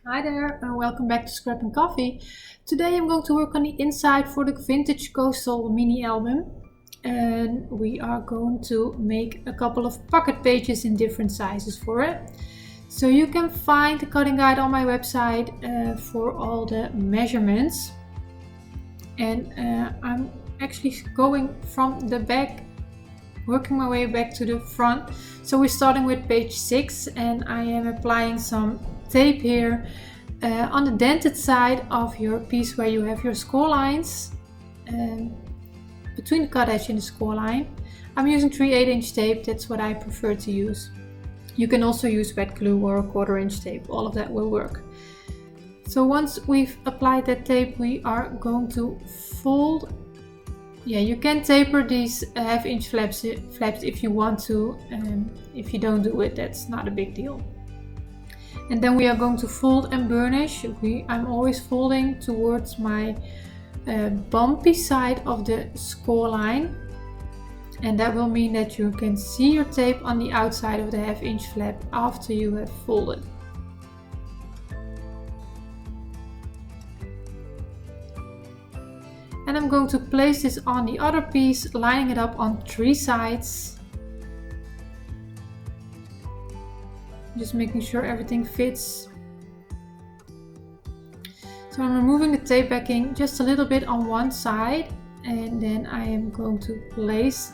Hi there, and welcome back to Scrap and Coffee. Today I'm going to work on the inside for the Vintage Coastal mini album, and we are going to make a couple of pocket pages in different sizes for it. So you can find the cutting guide on my website for all the measurements. And I'm actually going from the back, working my way back to the front. So we're starting with page 6, and I am applying some tape here on the dented side of your piece where you have your score lines, between the cut edge and the score line. I'm using 3/8" tape, that's what I prefer to use. You can also use wet glue or a 1/4" tape, all of that will work. So once we've applied that tape, we are going to fold. Yeah, you can taper these 1/2" flaps if you want to. If you don't do it, that's not a big deal. And then we are going to fold and burnish. I'm always folding towards my bumpy side of the score line. And that will mean that you can see your tape on the outside of the 1/2" flap after you have folded. And I'm going to place this on the other piece, lining it up on 3 sides. Just making sure everything fits. So I'm removing the tape backing just a little bit on one side, and then I am going to place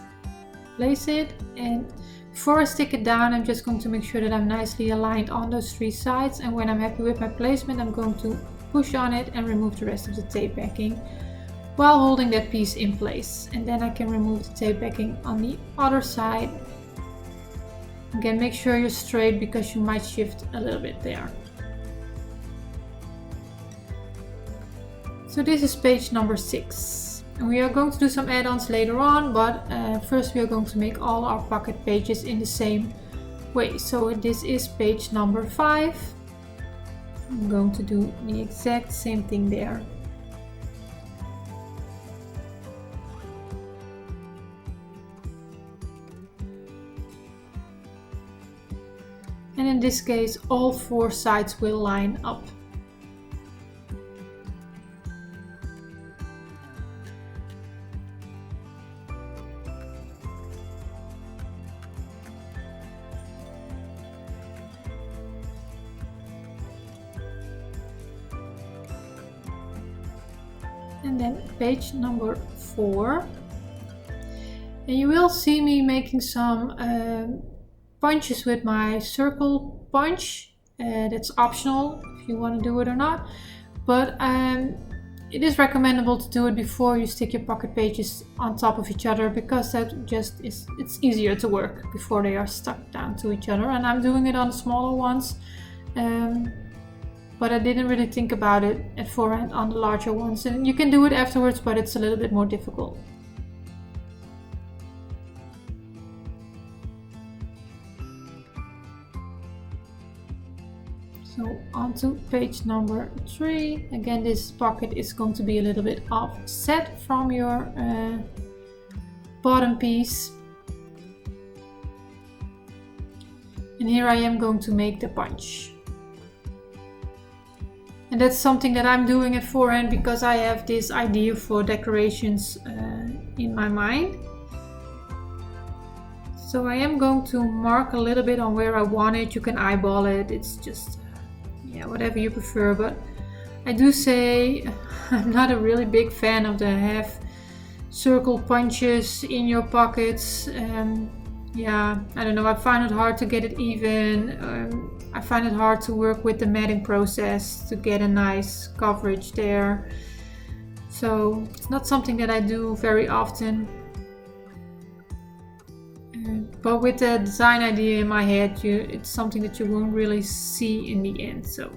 it. And before I stick it down, I'm just going to make sure that I'm nicely aligned on those 3 sides. And when I'm happy with my placement, I'm going to push on it and remove the rest of the tape backing while holding that piece in place. And then I can remove the tape backing on the other side. Again, make sure you're straight because you might shift a little bit there. So this is page number 6. And we are going to do some add-ons later on, but first we are going to make all our pocket pages in the same way. So this is page number 5. I'm going to do the exact same thing there. And in this case, all 4 sides will line up. And then page number 4. And you will see me making some punches with my circle punch. That's optional if you want to do it or not, but it is recommendable to do it before you stick your pocket pages on top of each other, because that just is, it's easier to work before they are stuck down to each other. And I'm doing it on the smaller ones, but I didn't really think about it at forehand on the larger ones. And you can do it afterwards, but it's a little bit more difficult. So on to page number 3. Again, this pocket is going to be a little bit offset from your bottom piece. And here I am going to make the punch. And that's something that I'm doing at forehand because I have this idea for decorations in my mind. So I am going to mark a little bit on where I want it. You can eyeball it, it's just whatever you prefer, but I do say I'm not a really big fan of the half circle punches in your pockets. I don't know, I find it hard to get it even. I find it hard to work with the matting process to get a nice coverage there. So it's not something that I do very often. But with the design idea in my head, it's something that you won't really see in the end. So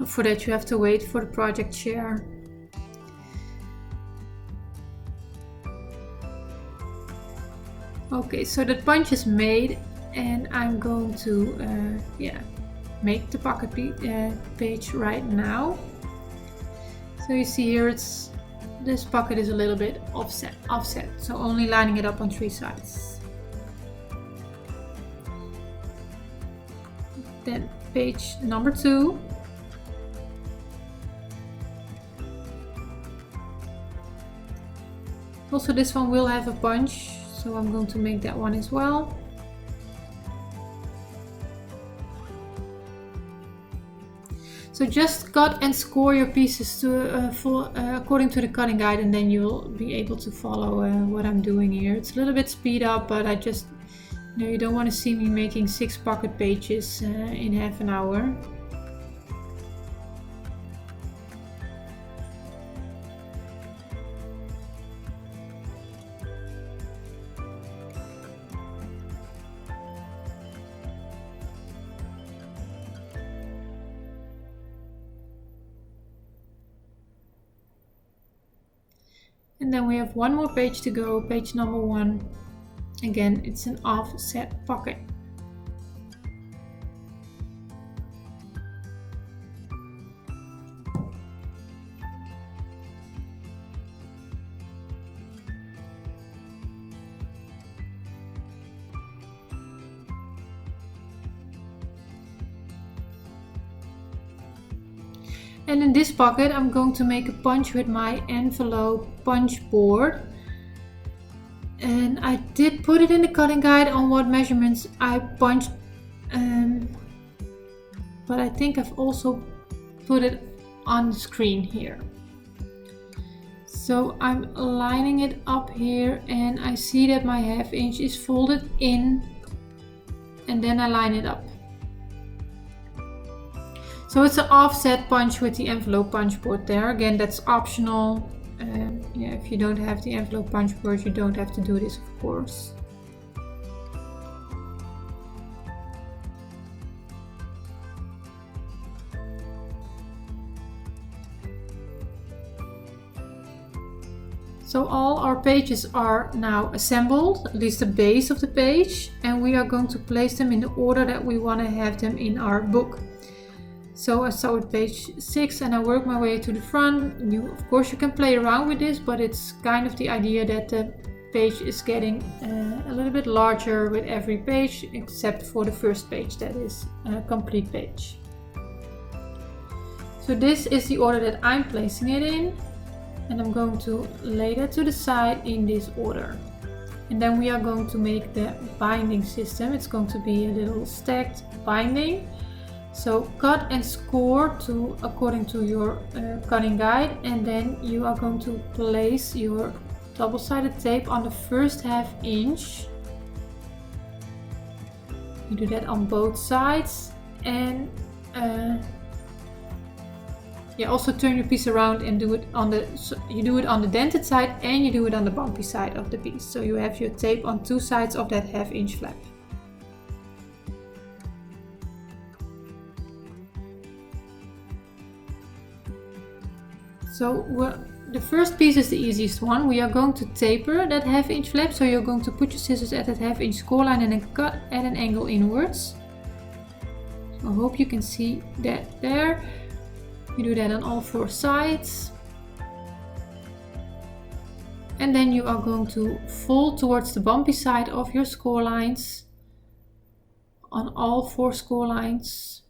for that you have to wait for the project share. Okay, so the punch is made, and I'm going to make the pocket page right now. So you see here, this pocket is a little bit offset, so only lining it up on 3 sides. Then page number 2. Also this one will have a punch, so I'm going to make that one as well. So just cut and score your pieces to according to the cutting guide, and then you'll be able to follow what I'm doing here. It's a little bit speed up, but I just, you don't want to see me making 6 pocket pages in half an hour. And then we have one more page to go, page number 1. Again, it's an offset pocket. And in this pocket, I'm going to make a punch with my envelope punch board. And I did put it in the cutting guide on what measurements I punched, but I think I've also put it on the screen here. So I'm lining it up here, and I see that my 1/2 inch is folded in, and then I line it up. So it's an offset punch with the envelope punch board there. Again, that's optional. Yeah, if you don't have the envelope punch board, you don't have to do this, of course. So all our pages are now assembled, at least the base of the page, and we are going to place them in the order that we want to have them in our book. So I start with page 6 and I work my way to the front. Of course you can play around with this, but it's kind of the idea that the page is getting a little bit larger with every page, except for the first page, that is a complete page. So this is the order that I'm placing it in, and I'm going to lay that to the side in this order. And then we are going to make the binding system. It's going to be a little stacked binding. So cut and score according to your cutting guide, and then you are going to place your double-sided tape on the first 1/2 inch. You do that on both sides, and also turn your piece around and do it on the dented side, and you do it on the bumpy side of the piece. So you have your tape on 2 sides of that 1/2 inch flap. So the first piece is the easiest one. We are going to taper that 1/2 inch flap. So you're going to put your scissors at that 1/2 inch score line and then cut at an angle inwards. I hope you can see that there. You do that on all 4 sides. And then you are going to fold towards the bumpy side of your score lines on all 4 score lines.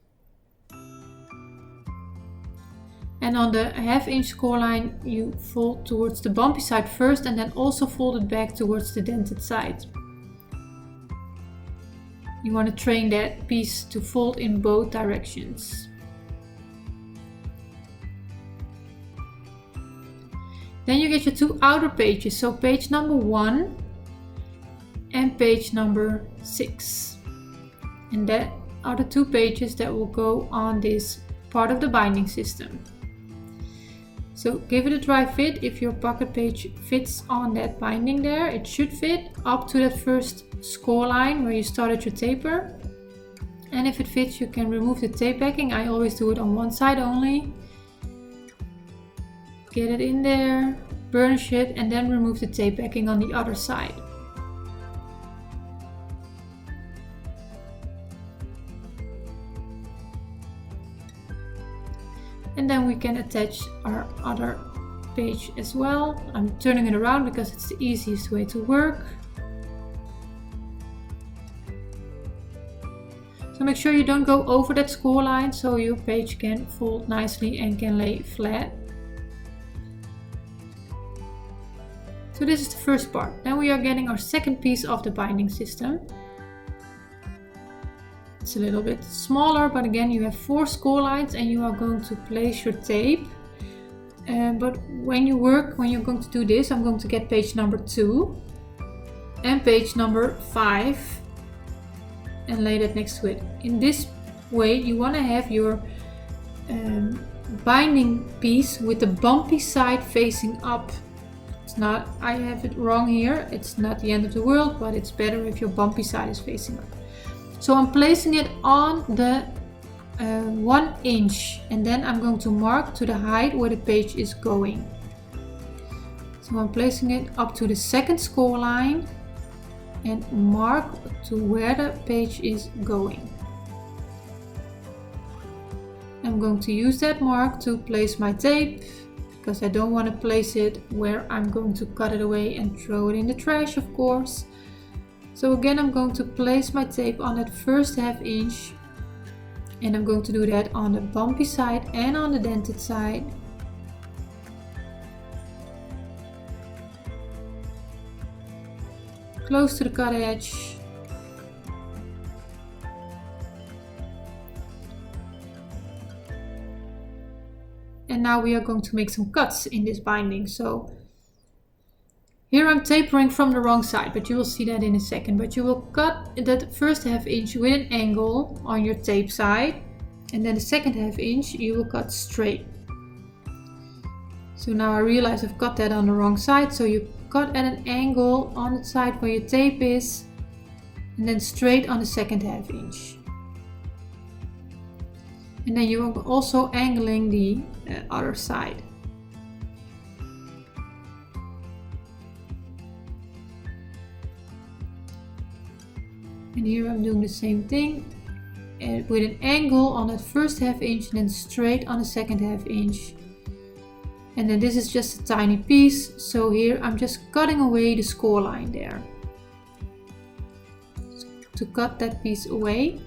And on the 1/2 inch score line, you fold towards the bumpy side first and then also fold it back towards the dented side. You want to train that piece to fold in both directions. Then you get your 2 outer pages, so page number 1 and page number 6. And that are the 2 pages that will go on this part of the binding system. So give it a dry fit. If your pocket page fits on that binding there, it should fit up to that first score line where you started your taper. And if it fits, you can remove the tape backing. I always do it on one side only. Get it in there, burnish it, and then remove the tape backing on the other side. And then we can attach our other page as well. I'm turning it around because it's the easiest way to work. So So make sure you don't go over that score line so your page can fold nicely and can lay flat. So this is the first part. Then we are getting our second piece of the binding system. It's a little bit smaller, but again you have 4 score lines and you are going to place your tape. But when you're going to do this, I'm going to get page number 2 and page number 5 and lay that next to it. In this way you want to have your binding piece with the bumpy side facing up. It's not, I have it wrong here, it's not the end of the world, but it's better if your bumpy side is facing up. So I'm placing it on the 1 inch and then I'm going to mark to the height where the page is going. So I'm placing it up to the second score line and mark to where the page is going. I'm going to use that mark to place my tape, because I don't want to place it where I'm going to cut it away and throw it in the trash, of course. So again, I'm going to place my tape on that first ½ inch and I'm going to do that on the bumpy side and on the dented side. Close to the cut edge. And now we are going to make some cuts in this binding. So here I'm tapering from the wrong side, but you will see that in a second. But you will cut that first ½ inch with an angle on your tape side, and then the second ½ inch you will cut straight. So now I realize I've cut that on the wrong side, so you cut at an angle on the side where your tape is, and then straight on the second ½ inch. And then you are also angling the other side. And here I'm doing the same thing with an angle on that first ½ inch and then straight on the second ½ inch. And then this is just a tiny piece, so here I'm just cutting away the score line there. To cut that piece away.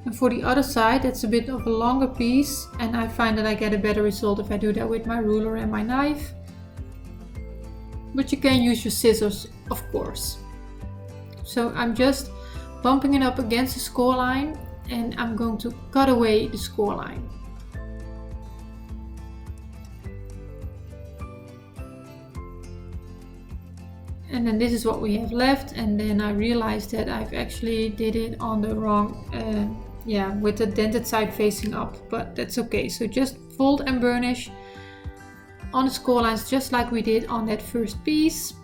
And for the other side, that's a bit of a longer piece, and I find that I get a better result if I do that with my ruler and my knife. But you can use your scissors, of course. So I'm just bumping it up against the score line and I'm going to cut away the score line. And then this is what we have left, and then I realized that I've actually did it on the wrong, with the dented side facing up, but that's okay. So just fold and burnish on the score lines just like we did on that first piece.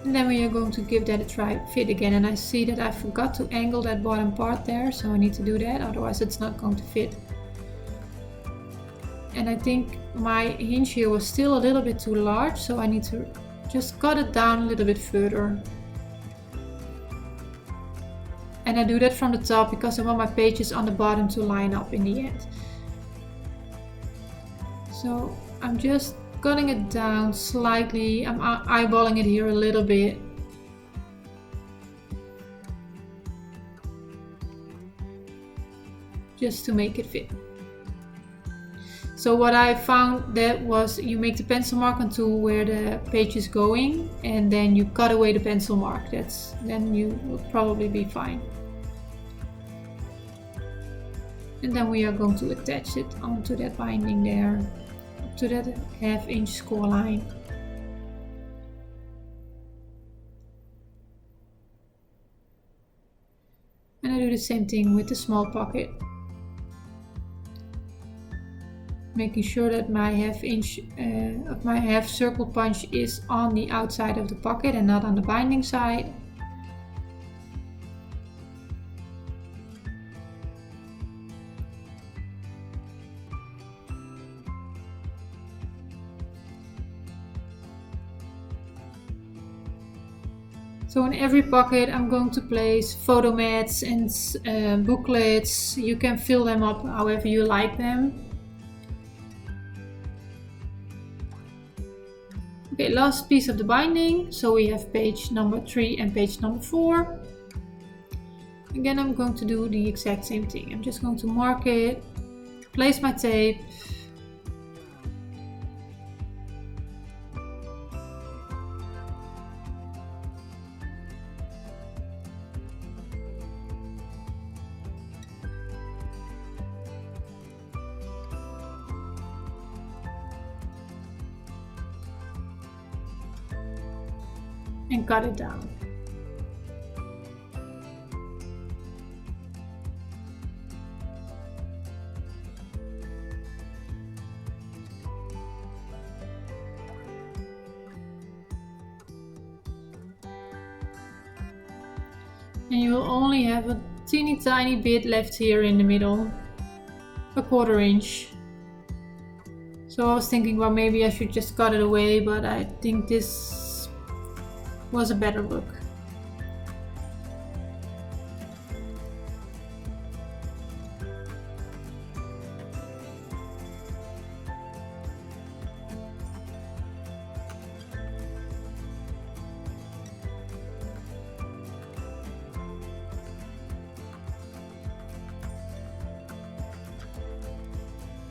And then we are going to give that a try fit again, and I see that I forgot to angle that bottom part there, so I need to do that, otherwise it's not going to fit. And I think my hinge here was still a little bit too large, so I need to just cut it down a little bit further. And I do that from the top because I want my pages on the bottom to line up in the end. So I'm just cutting it down slightly. I'm eyeballing it here a little bit. Just to make it fit. So what I found that was you make the pencil mark onto where the page is going and then you cut away the pencil mark. Then you will probably be fine. And then we are going to attach it onto that binding there, to that ½ inch score line. And I do the same thing with the small pocket. Making sure that my ½ inch of my half circle punch is on the outside of the pocket and not on the binding side. So in every pocket I'm going to place photo mats and booklets. You can fill them up however you like them. Okay, last piece of the binding. So we have page number 3 and page number 4. Again, I'm going to do the exact same thing. I'm just going to mark it, place my tape, and cut it down. And you will only have a teeny tiny bit left here in the middle, a 1/4 inch. So I was thinking, well, maybe I should just cut it away, but I think this was a better look.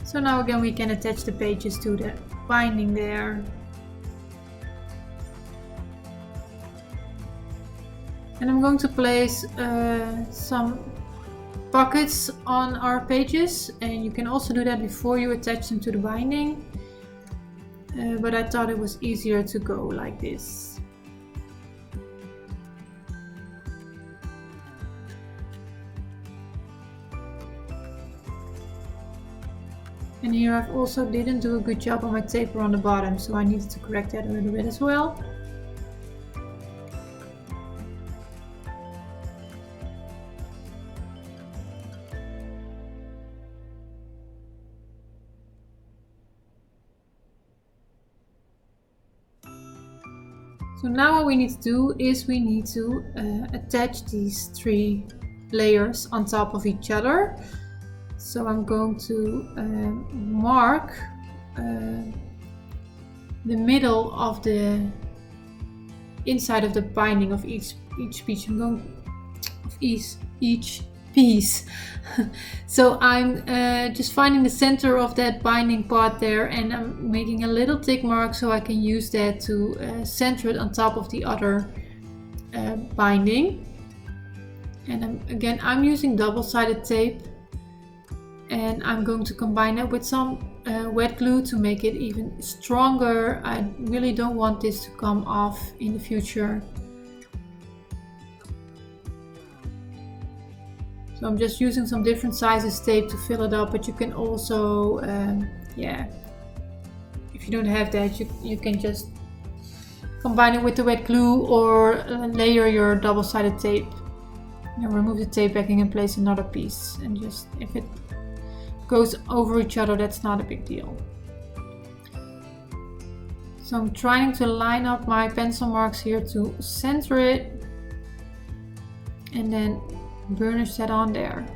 So now again we can attach the pages to the binding there. And I'm going to place some pockets on our pages, and you can also do that before you attach them to the binding. But I thought it was easier to go like this. And here I've also didn't do a good job on my taper on the bottom, so I needed to correct that a little bit as well. So now what we need to do is we need to attach these 3 layers on top of each other. So I'm going to mark the middle of the inside of the binding of each piece. I'm going of each piece. So I'm just finding the center of that binding part there, and I'm making a little tick mark so I can use that to center it on top of the other binding. And again, I'm using double-sided tape. And I'm going to combine it with some wet glue to make it even stronger. I really don't want this to come off in the future. So I'm just using some different sizes tape to fill it up, but you can also, if you don't have that, you can just combine it with the wet glue or layer your double-sided tape. And remove the tape backing and place another piece. And just, if it goes over each other, that's not a big deal. So I'm trying to line up my pencil marks here to center it and then burnish that on there.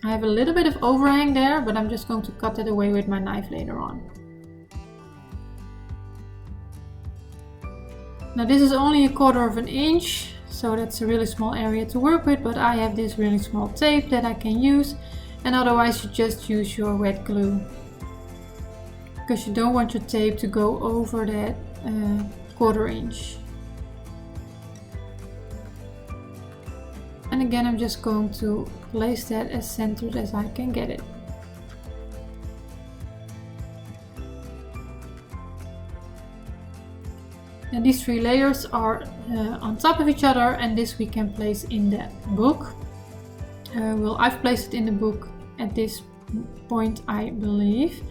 I have a little bit of overhang there, but I'm just going to cut it away with my knife later on. Now this is only a 1/4 inch, so that's a really small area to work with, but I have this really small tape that I can use, and otherwise you just use your wet glue. Because you don't want your tape to go over that 1/4 inch. And again, I'm just going to place that as centered as I can get it. And these 3 layers are on top of each other, and this we can place in the book. Well, I've placed it in the book at this point, I believe.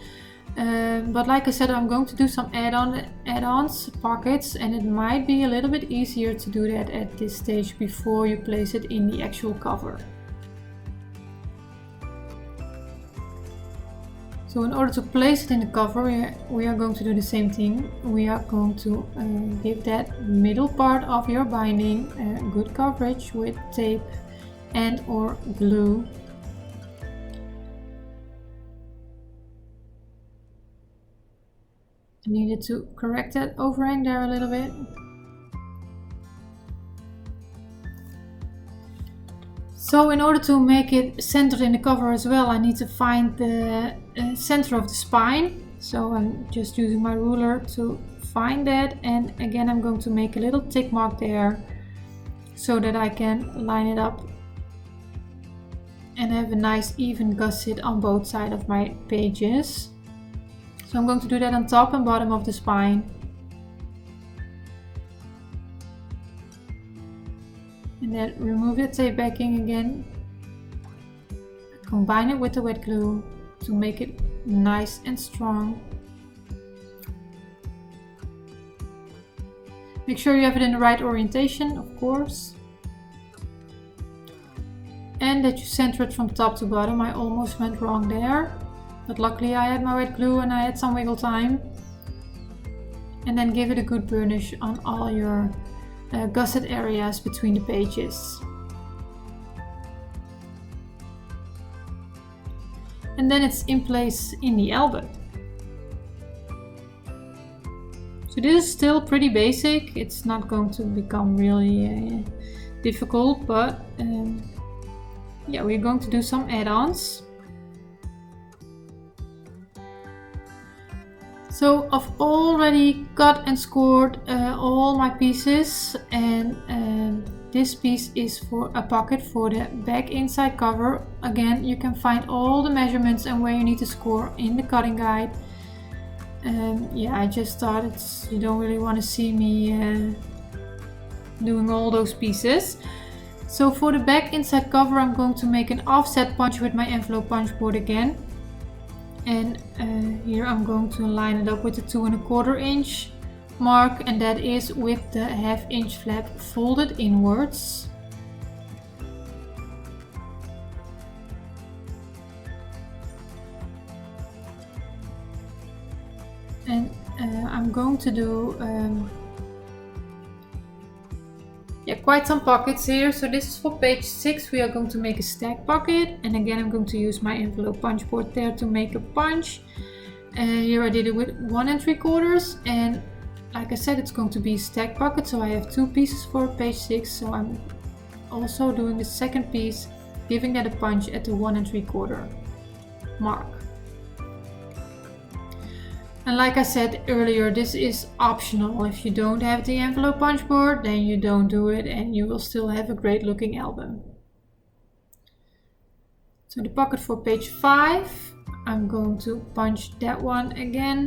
But like I said, I'm going to do some add-ons, pockets, and it might be a little bit easier to do that at this stage before you place it in the actual cover. So So in order to place it in the cover, we are going to do the same thing. We are going to give that middle part of your binding good coverage with tape and or glue. I needed to correct that overhang there a little bit. So in order to make it centered in the cover as well, I need to find the center of the spine. So I'm just using my ruler to find that, and again I'm going to make a little tick mark there so that I can line it up and have a nice even gusset on both sides of my pages. So I'm going to do that on top and bottom of the spine. And then remove the tape backing again. Combine it with the wet glue to make it nice and strong. Make sure you have it in the right orientation, of course. And that you center it from top to bottom. I almost went wrong there, but luckily I had my wet glue and I had some wiggle time. And then give it a good burnish on all your gusset areas between the pages. And then it's in place in the album. So this is still pretty basic. It's not going to become really difficult, but yeah, we're going to do some add-ons. So I've already cut and scored all my pieces, and this piece is for a pocket for the back inside cover. Again, you can find all the measurements and where you need to score in the cutting guide. Yeah, I just thought you don't really want to see me doing all those pieces. So for the back inside cover, I'm going to make an offset punch with my envelope punch board again. And here I'm going to line it up with the 2 1/4 inch mark, and that is with the 1/2 inch flap folded inwards. And I'm going to do quite some pockets here. So this is for page 6. We are going to make a stack pocket, and again I'm going to use my envelope punch board there to make a punch. Here I did it with 1 3/4, and like I said, it's going to be a stack pocket, so I have 2 pieces for page 6. So I'm also doing the second piece, giving that a punch at the 1 3/4 mark. And like I said earlier, this is optional. If you don't have the envelope punch board, then you don't do it and you will still have a great looking album. So the pocket for page 5, I'm going to punch that one again.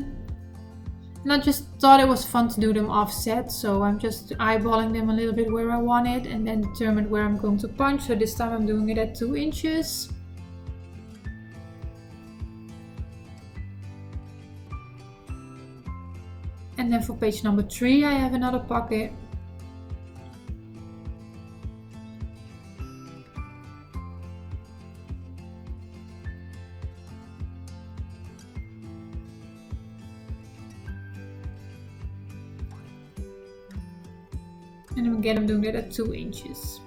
And I just thought it was fun to do them offset, so I'm just eyeballing them a little bit where I want it and then determine where I'm going to punch. So this time I'm doing it at 2 inches. And then for page number 3, I have another pocket. And again, I'm doing that at 2 inches.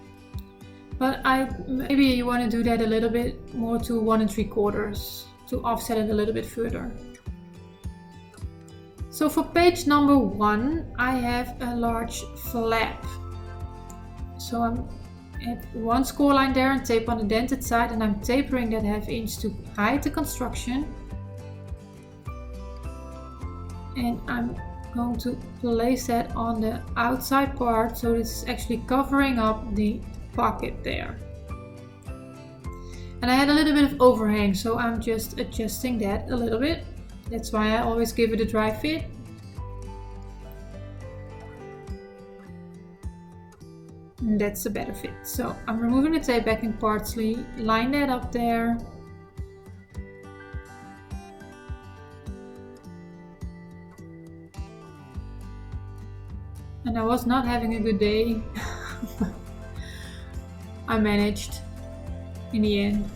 But maybe you want to do that a little bit more to 1 3/4 to offset it a little bit further. So for page number 1, I have a large flap. So I'm at 1 score line there and tape on the dented side, and I'm tapering that 1/2 inch to hide the construction. And I'm going to place that on the outside part, so this is actually covering up the pocket there. And I had a little bit of overhang, so I'm just adjusting that a little bit. That's why I always give it a dry fit. And that's a better fit. So I'm removing the tape backing partly, line that up there. And I was not having a good day. I managed in the end.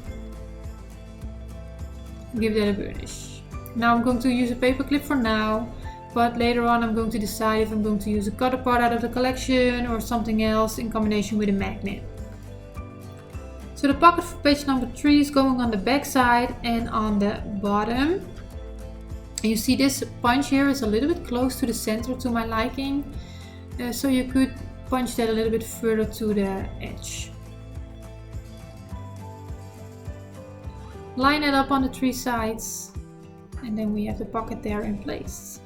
Give that a burnish. Now I'm going to use a paper clip for now, but later on I'm going to decide if I'm going to use a cut apart out of the collection or something else in combination with a magnet. So the pocket for page number 3 is going on the back side and on the bottom. And you see this punch here is a little bit close to the center to my liking, so you could punch that a little bit further to the edge. Line it up on the 3 sides, and then we have the pocket there in place.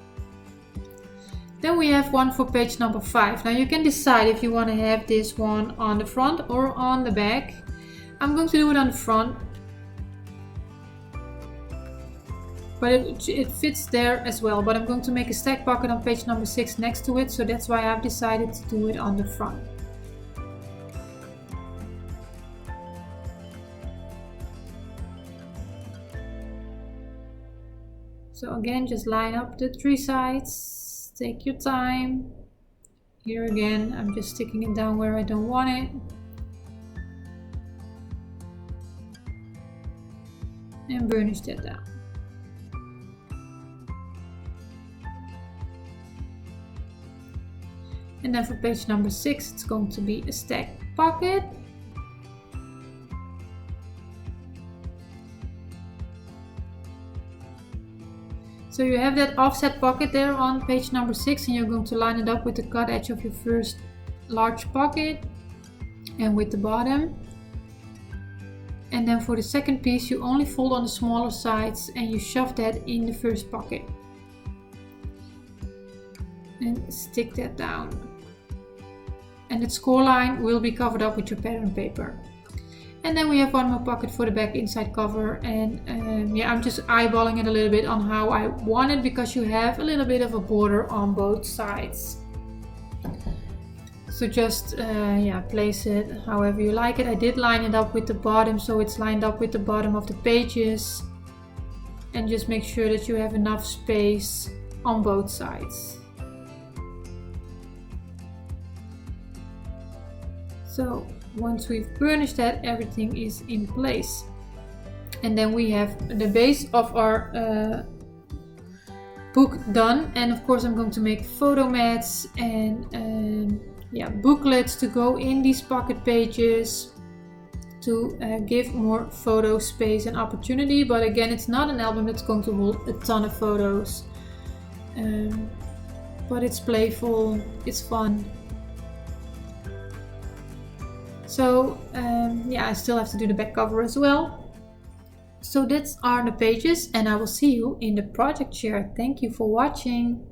Then we have one for page number 5. Now you can decide if you want to have this one on the front or on the back. I'm going to do it on the front, but it fits there as well. But I'm going to make a stack pocket on page number 6 next to it, so that's why I've decided to do it on the front. So again, just line up the 3 sides, take your time. Here again, I'm just sticking it down where I don't want it. And burnish that down. And then for page number 6, it's going to be a stack pocket. So you have that offset pocket there on page number 6, and you're going to line it up with the cut edge of your first large pocket and with the bottom. And then for the second piece, you only fold on the smaller sides and you shove that in the first pocket. And stick that down. And the score line will be covered up with your pattern paper. And then we have one more pocket for the back inside cover, and yeah, I'm just eyeballing it a little bit on how I want it, because you have a little bit of a border on both sides. So just yeah, place it however you like it. I did line it up with the bottom, so it's lined up with the bottom of the pages. And just make sure that you have enough space on both sides. So once we've burnished that, everything is in place. And then we have the base of our book done. And of course I'm going to make photo mats and yeah, booklets to go in these pocket pages to give more photo space and opportunity. But again, it's not an album that's going to hold a ton of photos. But it's playful, it's fun. So yeah, I still have to do the back cover as well. So that's are the pages, and I will see you in the project share. Thank you for watching.